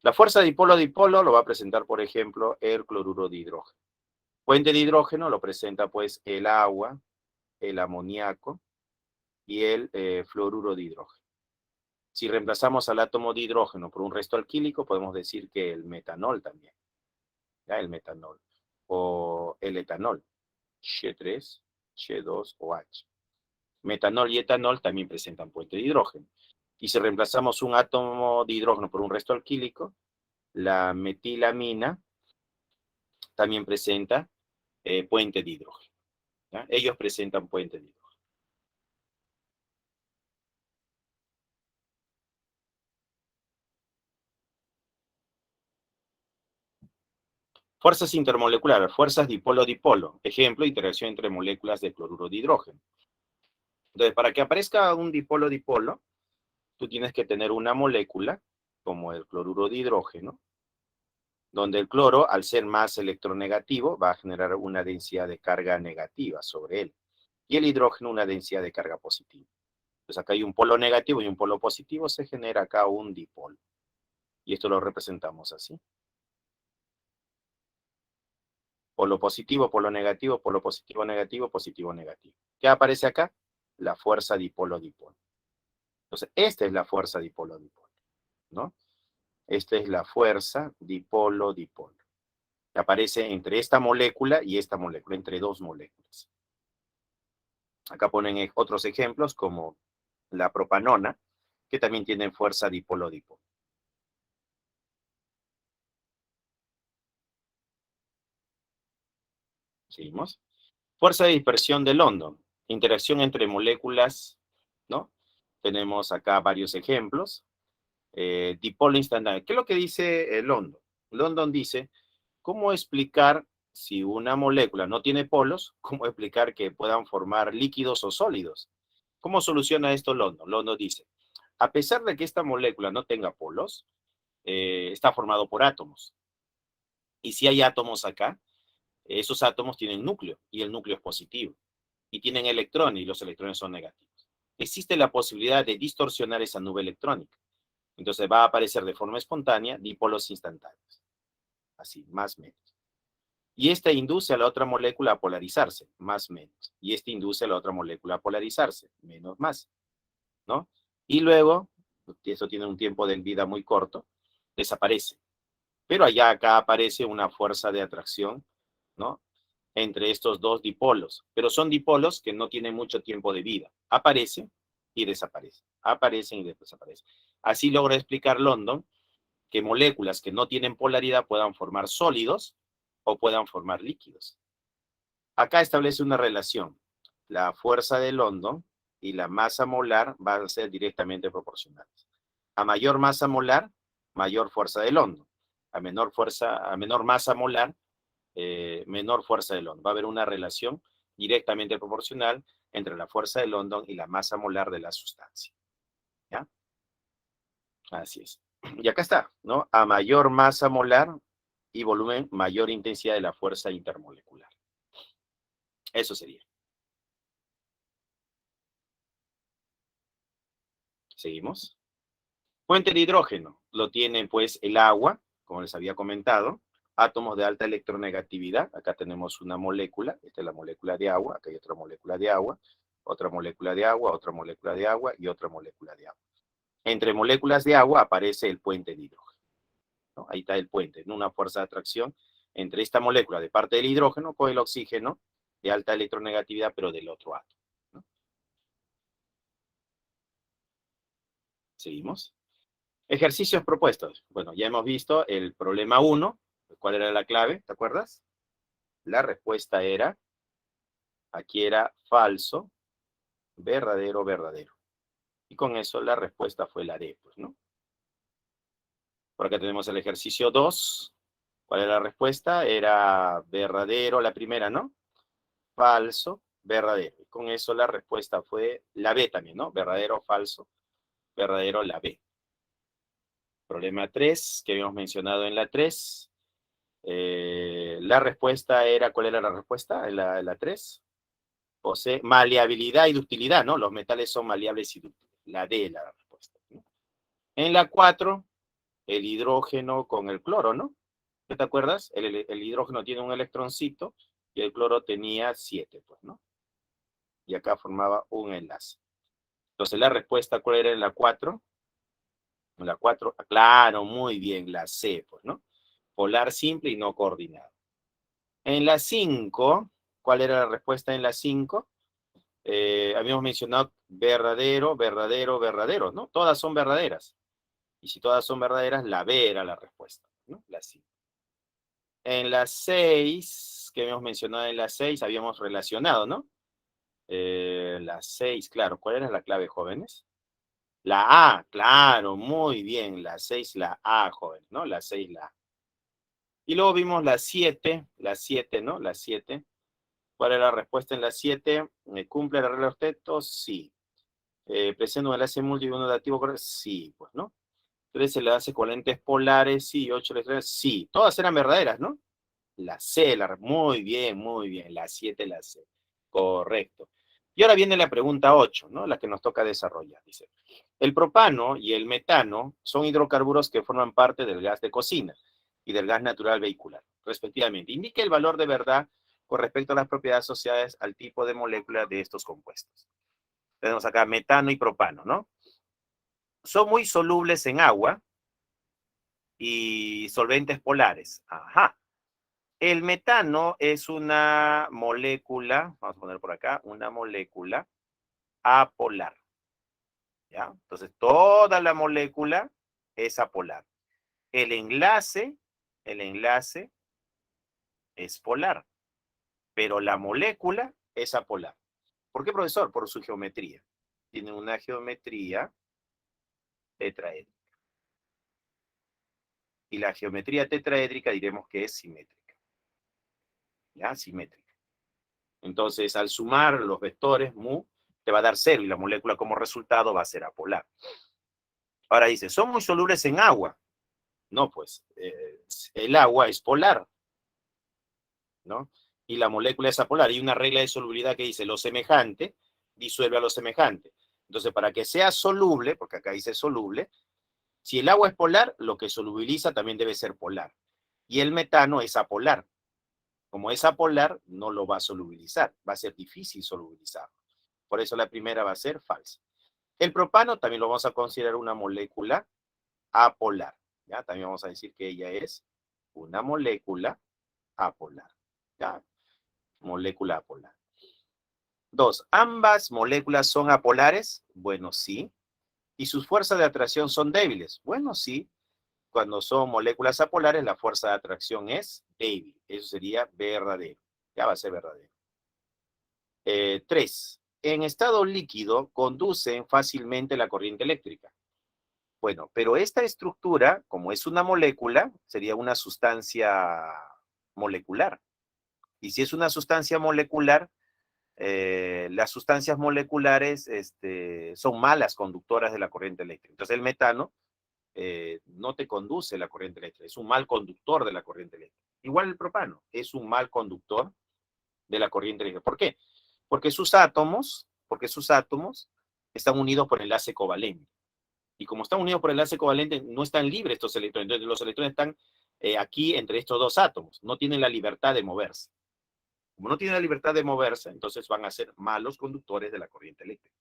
La fuerza dipolo-dipolo lo va a presentar, por ejemplo, el cloruro de hidrógeno. Puente de hidrógeno lo presenta, pues, el agua, el amoníaco y el fluoruro de hidrógeno. Si reemplazamos al átomo de hidrógeno por un resto alquílico, podemos decir que el metanol también. ¿Ya? El metanol. O el etanol. H3, H2 o H. Metanol y etanol también presentan puente de hidrógeno. Y si reemplazamos un átomo de hidrógeno por un resto alquílico, la metilamina también presenta puente de hidrógeno. ¿Ya? Ellos presentan puente de hidrógeno. Fuerzas intermoleculares, fuerzas dipolo-dipolo. Ejemplo, interacción entre moléculas de cloruro de hidrógeno. Entonces, para que aparezca un dipolo-dipolo, tú tienes que tener una molécula, como el cloruro de hidrógeno, donde el cloro, al ser más electronegativo, va a generar una densidad de carga negativa sobre él. Y el hidrógeno una densidad de carga positiva. Entonces acá hay un polo negativo y un polo positivo, se genera acá un dipolo. Y esto lo representamos así. Polo positivo, polo negativo, polo positivo, negativo, positivo, negativo. ¿Qué aparece acá? La fuerza dipolo-dipolo. Entonces, esta es la fuerza dipolo-dipolo, ¿no? Esta es la fuerza dipolo-dipolo. Aparece entre esta molécula y esta molécula, entre dos moléculas. Acá ponen otros ejemplos como la propanona, que también tienen fuerza dipolo-dipolo. Seguimos. Fuerza de dispersión de London. Interacción entre moléculas ¿no? Tenemos acá varios ejemplos. Dipolo instantáneo. ¿Qué es lo que dice London? London dice, ¿cómo explicar si una molécula no tiene polos? ¿Cómo explicar que puedan formar líquidos o sólidos? ¿Cómo soluciona esto London? London dice, a pesar de que esta molécula no tenga polos, está formado por átomos. Y si hay átomos acá, esos átomos tienen núcleo y el núcleo es positivo. Y tienen electrones y los electrones son negativos. Existe la posibilidad de distorsionar esa nube electrónica. Entonces va a aparecer de forma espontánea dipolos instantáneos. Así, más menos. Y esta induce a la otra molécula a polarizarse, más menos. Y este induce a la otra molécula a polarizarse, menos más. ¿No? Y luego, eso tiene un tiempo de vida muy corto, desaparece. Pero allá acá aparece una fuerza de atracción, ¿no? Entre estos dos dipolos. Pero son dipolos que no tienen mucho tiempo de vida. Aparecen y desaparecen. Aparecen y desaparecen. Así logra explicar London que moléculas que no tienen polaridad puedan formar sólidos o puedan formar líquidos. Acá establece una relación. La fuerza de London y la masa molar van a ser directamente proporcionales. A mayor masa molar, mayor fuerza de London. A menor masa molar, menor fuerza de London. Va a haber una relación directamente proporcional entre la fuerza de London y la masa molar de la sustancia. ¿Ya? Así es. Y acá está, ¿no? A mayor masa molar y volumen, mayor intensidad de la fuerza intermolecular. Eso sería. Seguimos. Fuente de hidrógeno. Lo tiene pues el agua, como les había comentado. Átomos de alta electronegatividad. Acá tenemos una molécula. Esta es la molécula de agua. Acá hay otra molécula de agua. Otra molécula de agua, otra molécula de agua y otra molécula de agua. Entre moléculas de agua aparece el puente de hidrógeno, ¿no? Ahí está el puente, ¿no? Una fuerza de atracción entre esta molécula de parte del hidrógeno con el oxígeno de alta electronegatividad, pero del otro átomo, ¿no? Seguimos. Ejercicios propuestos. Bueno, ya hemos visto el problema 1. ¿Cuál era la clave? ¿Te acuerdas? La respuesta era, aquí era falso, verdadero, verdadero. Y con eso la respuesta fue la D, pues, ¿no? Por acá tenemos el ejercicio 2. ¿Cuál era la respuesta? Era verdadero, la primera, ¿no? Falso, verdadero. Y con eso la respuesta fue la B también, ¿no? Verdadero, falso, verdadero, la B. Problema 3, que habíamos mencionado en la 3. La respuesta era, ¿cuál era la respuesta? En la 3. Posee maleabilidad y ductilidad, ¿no? Los metales son maleables y dúctiles. La D es la respuesta, ¿no? En la 4, el hidrógeno con el cloro, ¿no? ¿Te acuerdas? El hidrógeno tiene un electroncito y el cloro tenía 7, pues, ¿no? Y acá formaba un enlace. Entonces, la respuesta, ¿cuál era en la 4? En la 4, claro, muy bien, la C, pues, ¿no? Polar simple y no coordinado. En la 5, ¿cuál era la respuesta en la 5? Habíamos mencionado verdadero, verdadero, verdadero, ¿no? Todas son verdaderas. Y si todas son verdaderas, la B era la respuesta, ¿no? La 5. En la 6, que habíamos mencionado en la 6, habíamos relacionado, ¿no? La 6, claro. ¿Cuál era la clave, jóvenes? La A, claro, muy bien. La 6, la A, jóvenes, ¿no? La 6, la A. Y luego vimos la 7, ¿no? La 7. ¿Cuál era la respuesta en la 7? ¿Cumple la regla de octetos? Sí. ¿Presenta un enlace múltiple negativo? Sí, pues, ¿no? 13 enlaces con lentes polares, sí. 8 letras, sí. Todas eran verdaderas, ¿no? La C, muy bien, muy bien. La 7, la C. Correcto. Y ahora viene la pregunta 8, ¿no? La que nos toca desarrollar. Dice, el propano y el metano son hidrocarburos que forman parte del gas de cocina y del gas natural vehicular, respectivamente. Indique el valor de verdad con respecto a las propiedades asociadas al tipo de molécula de estos compuestos. Tenemos acá metano y propano, ¿no? Son muy solubles en agua y solventes polares. Ajá. El metano es una molécula, vamos a poner por acá, una molécula apolar. ¿Ya? Entonces, toda la molécula es apolar. El enlace es polar, pero la molécula es apolar. ¿Por qué, profesor? Por su geometría. tienen una geometría tetraédrica. Y la geometría tetraédrica diremos que es simétrica. ¿Ya? Simétrica. Entonces, al sumar los vectores mu, te va a dar 0 y la molécula como resultado va a ser apolar. Ahora dice, ¿son muy solubles en agua? No, pues, el agua es polar, ¿no? Y la molécula es apolar. Hay una regla de solubilidad que dice, lo semejante disuelve a lo semejante. Entonces, para que sea soluble, porque acá dice soluble, si el agua es polar, lo que solubiliza también debe ser polar. Y el metano es apolar. Como es apolar, no lo va a solubilizar. Va a ser difícil solubilizarlo. Por eso la primera va a ser falsa. El propano también lo vamos a considerar una molécula apolar. ¿Ya? También vamos a decir que ella es una molécula apolar. ¿Ya? Molécula apolar. 2. ¿Ambas moléculas son apolares? Bueno, sí. ¿Y sus fuerzas de atracción son débiles? Bueno, sí. Cuando son moléculas apolares, la fuerza de atracción es débil. Eso sería verdadero. Ya va a ser verdadero. 3. En estado líquido conducen fácilmente la corriente eléctrica. Bueno, pero esta estructura, como es una molécula, sería una sustancia molecular. Y si es una sustancia molecular, las sustancias moleculares son malas conductoras de la corriente eléctrica. Entonces el metano no te conduce la corriente eléctrica, es un mal conductor de la corriente eléctrica. Igual el propano es un mal conductor de la corriente eléctrica. ¿Por qué? Porque sus átomos están unidos por enlace covalente. Y como están unidos por enlace covalente, no están libres estos electrones. Entonces los electrones están aquí entre estos dos átomos. No tienen la libertad de moverse. Como no tienen la libertad de moverse, entonces van a ser malos conductores de la corriente eléctrica.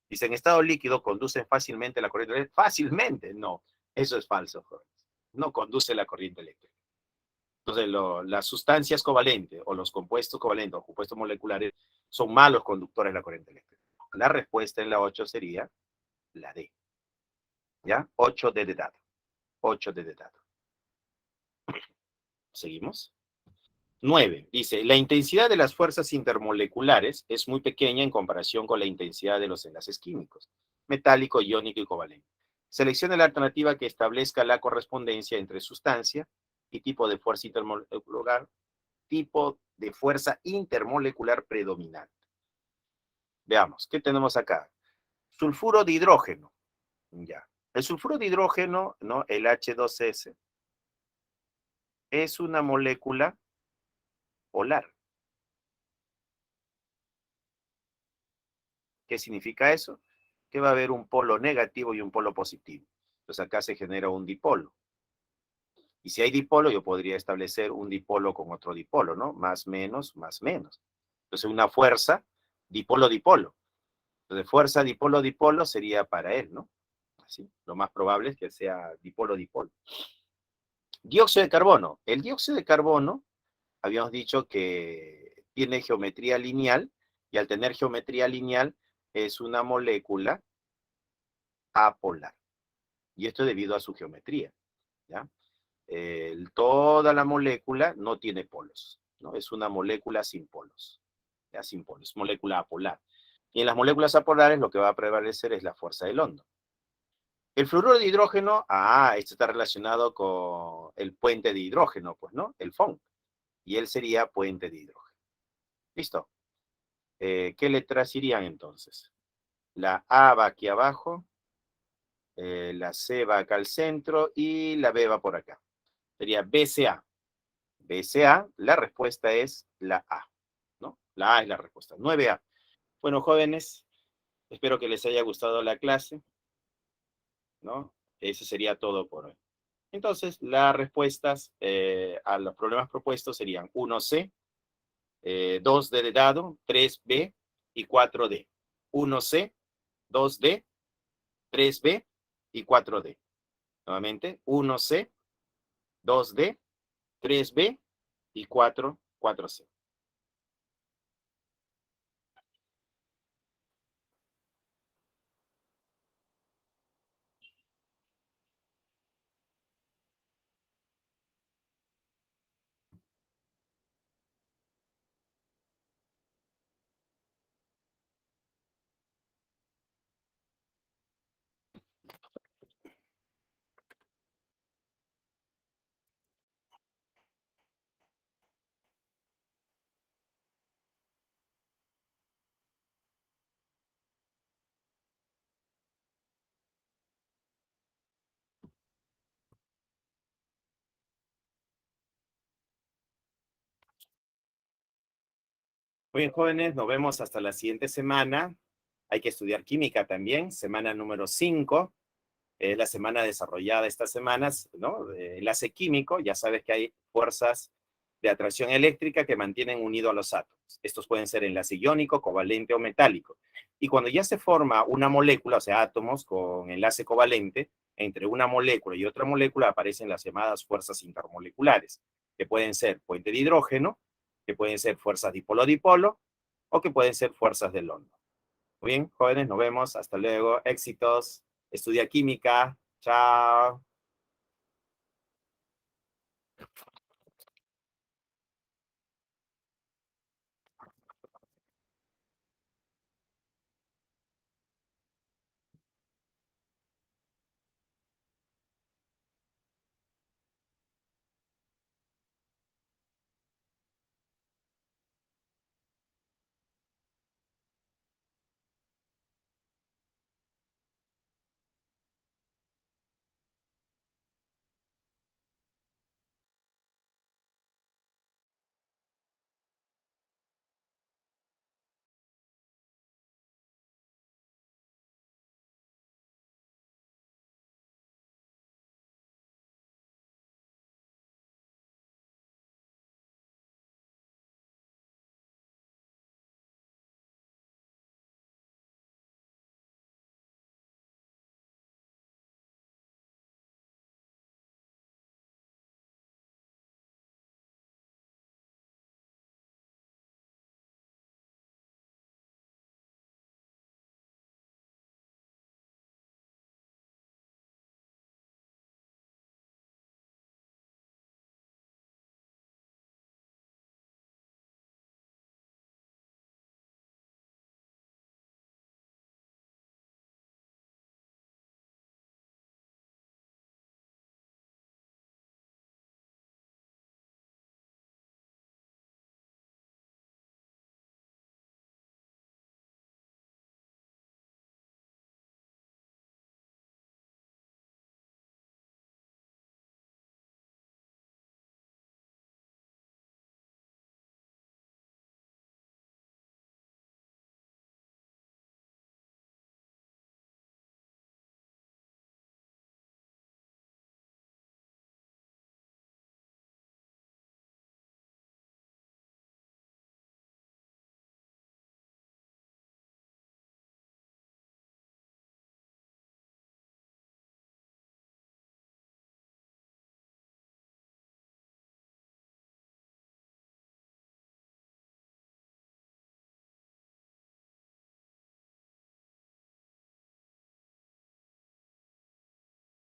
Dice, en estado líquido conducen fácilmente la corriente eléctrica. Fácilmente, no. Eso es falso, jóvenes. No conduce la corriente eléctrica. Entonces, las sustancias covalentes o los compuestos covalentes o compuestos moleculares son malos conductores de la corriente eléctrica. La respuesta en la 8 sería la D. ¿Ya? 8D de dado. 8D de dado. Seguimos. 9. Dice, la intensidad de las fuerzas intermoleculares es muy pequeña en comparación con la intensidad de los enlaces químicos, metálico, iónico y covalente. Seleccione la alternativa que establezca la correspondencia entre sustancia y tipo de fuerza intermolecular predominante. Veamos, ¿qué tenemos acá? Sulfuro de hidrógeno. Ya. El sulfuro de hidrógeno, ¿no? El H2S, es una molécula polar. ¿Qué significa eso? Que va a haber un polo negativo y un polo positivo. Entonces acá se genera un dipolo. Y si hay dipolo, yo podría establecer un dipolo con otro dipolo, ¿no? Más, menos, más, menos. Entonces una fuerza, dipolo, dipolo. Entonces fuerza, dipolo, dipolo sería para él, ¿no? Así, lo más probable es que sea dipolo, dipolo. Dióxido de carbono. El dióxido de carbono, habíamos dicho que tiene geometría lineal, y al tener geometría lineal es una molécula apolar. Y esto es debido a su geometría, ¿ya? Toda la molécula no tiene polos, ¿no? Es una molécula sin polos, ¿ya? Sin polos, molécula apolar. Y en las moléculas apolares lo que va a prevalecer es la fuerza del hondo. El fluoruro de hidrógeno, esto está relacionado con el puente de hidrógeno, pues, ¿no? El FON. Y él sería puente de hidrógeno. ¿Listo? ¿Qué letras irían entonces? La A va aquí abajo, la C va acá al centro y la B va por acá. Sería BCA. BCA, la respuesta es la A, ¿no? La A es la respuesta. 9A. Bueno, jóvenes, espero que les haya gustado la clase, ¿no? Eso sería todo por hoy. Entonces, las respuestas a los problemas propuestos serían 1C, 2D de dado, 3B y 4D. 1C, 2D, 3B y 4D. Nuevamente, 1C, 2D, 3B y 4C. Muy bien, jóvenes, nos vemos hasta la siguiente semana. Hay que estudiar química también, semana número 5. Es la semana desarrollada estas semanas, ¿no? Enlace químico, ya sabes que hay fuerzas de atracción eléctrica que mantienen unidos a los átomos. Estos pueden ser enlace iónico, covalente o metálico. Y cuando ya se forma una molécula, o sea, átomos con enlace covalente, entre una molécula y otra molécula aparecen las llamadas fuerzas intermoleculares, que pueden ser puente de hidrógeno, que pueden ser fuerzas dipolo-dipolo, o que pueden ser fuerzas de London. Muy bien, jóvenes, nos vemos. Hasta luego. Éxitos. Estudia química. Chao.